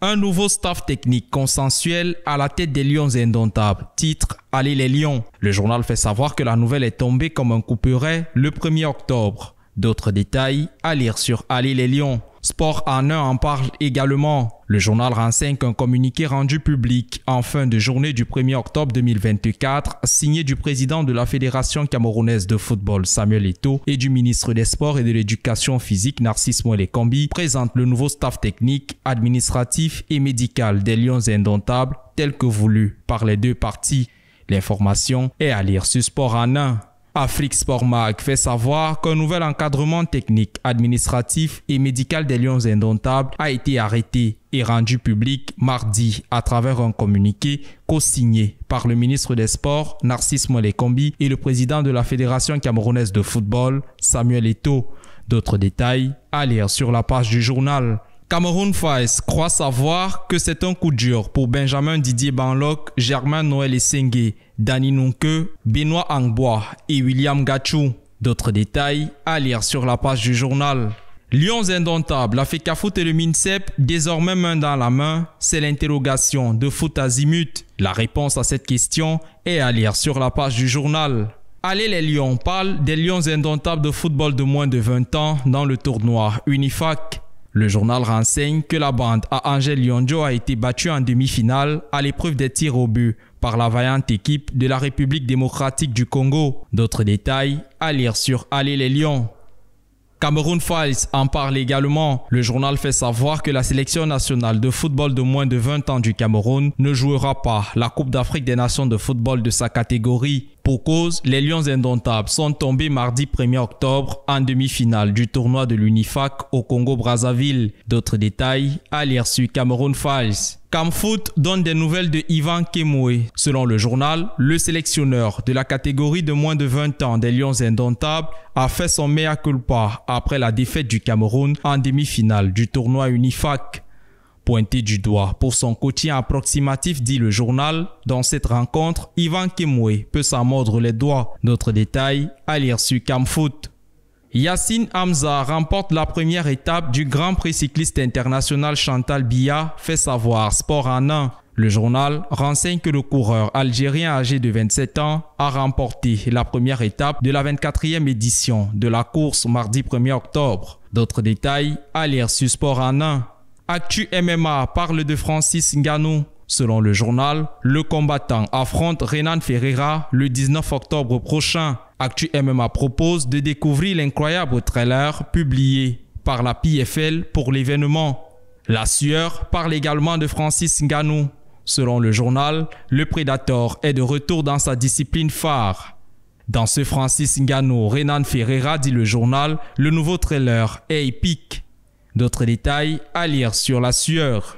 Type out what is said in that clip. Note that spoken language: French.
Un nouveau staff technique consensuel à la tête des Lions indomptables. Titre « Allez les Lions ». Le journal fait savoir que la nouvelle est tombée comme un couperet le 1er octobre. D'autres détails à lire sur Allez les Lions. Sport en 1 en parle également. Le journal renseigne qu'un communiqué rendu public en fin de journée du 1er octobre 2024, signé du président de la Fédération camerounaise de football Samuel Eto'o et du ministre des Sports et de l'Éducation physique Narcisse Moelle-Kombi, présente le nouveau staff technique, administratif et médical des Lions indomptables tel que voulu par les deux parties. L'information est à lire sur Sport en 1. Afrique Sport Mag fait savoir qu'un nouvel encadrement technique, administratif et médical des Lions indomptables a été arrêté et rendu public mardi à travers un communiqué co-signé par le ministre des Sports Narcisse Moelle-Kombi et le président de la Fédération camerounaise de football Samuel Eto'o. D'autres détails à lire sur la page du journal. Cameroun Files croit savoir que c'est un coup dur pour Benjamin Didier Banlok, Germain Noël Essengue, Dani Nunke, Benoît Angbois et William Gatchou. D'autres détails à lire sur la page du journal. Lions indomptables, la FECAFOOT et le MINSEP, désormais main dans la main, c'est l'interrogation de Foot Azimut. La réponse à cette question est à lire sur la page du journal. Allez les Lions parle des Lions indomptables de football de moins de 20 ans dans le tournoi Unifac. Le journal renseigne que la bande à Angel Lionjo a été battue en demi-finale à l'épreuve des tirs au but par la vaillante équipe de la République démocratique du Congo. D'autres détails à lire sur Allez les Lions. Cameroun Files en parle également. Le journal fait savoir que la sélection nationale de football de moins de 20 ans du Cameroun ne jouera pas la Coupe d'Afrique des Nations de football de sa catégorie. Pour cause, les Lions indomptables sont tombés mardi 1er octobre en demi-finale du tournoi de l'Unifac au Congo-Brazzaville. D'autres détails à lire sur Cameroun Files. Camfoot donne des nouvelles de Yvan Kemoué. Selon le journal, le sélectionneur de la catégorie de moins de 20 ans des Lions indomptables a fait son mea culpa après la défaite du Cameroun en demi-finale du tournoi Unifac. Pointé du doigt pour son coaching approximatif, dit le journal, dans cette rencontre, Yvan Kemoué peut s'en mordre les doigts. D'autres détails à lire sur Camfoot. Yacine Hamza remporte la première étape du Grand Prix cycliste international Chantal Biya, fait savoir Sport en 1. Le journal renseigne que le coureur algérien âgé de 27 ans a remporté la première étape de la 24e édition de la course mardi 1er octobre. D'autres détails à lire sur Sport en 1. Actu MMA parle de Francis Ngannou. Selon le journal, le combattant affronte Renan Ferreira le 19 octobre prochain. Actu MMA propose de découvrir l'incroyable trailer publié par la PFL pour l'événement. La sueur parle également de Francis Ngannou. Selon le journal, le Predator est de retour dans sa discipline phare. Dans ce Francis Ngannou, Renan Ferreira, dit le journal, le nouveau trailer est épique. D'autres détails à lire sur la sueur.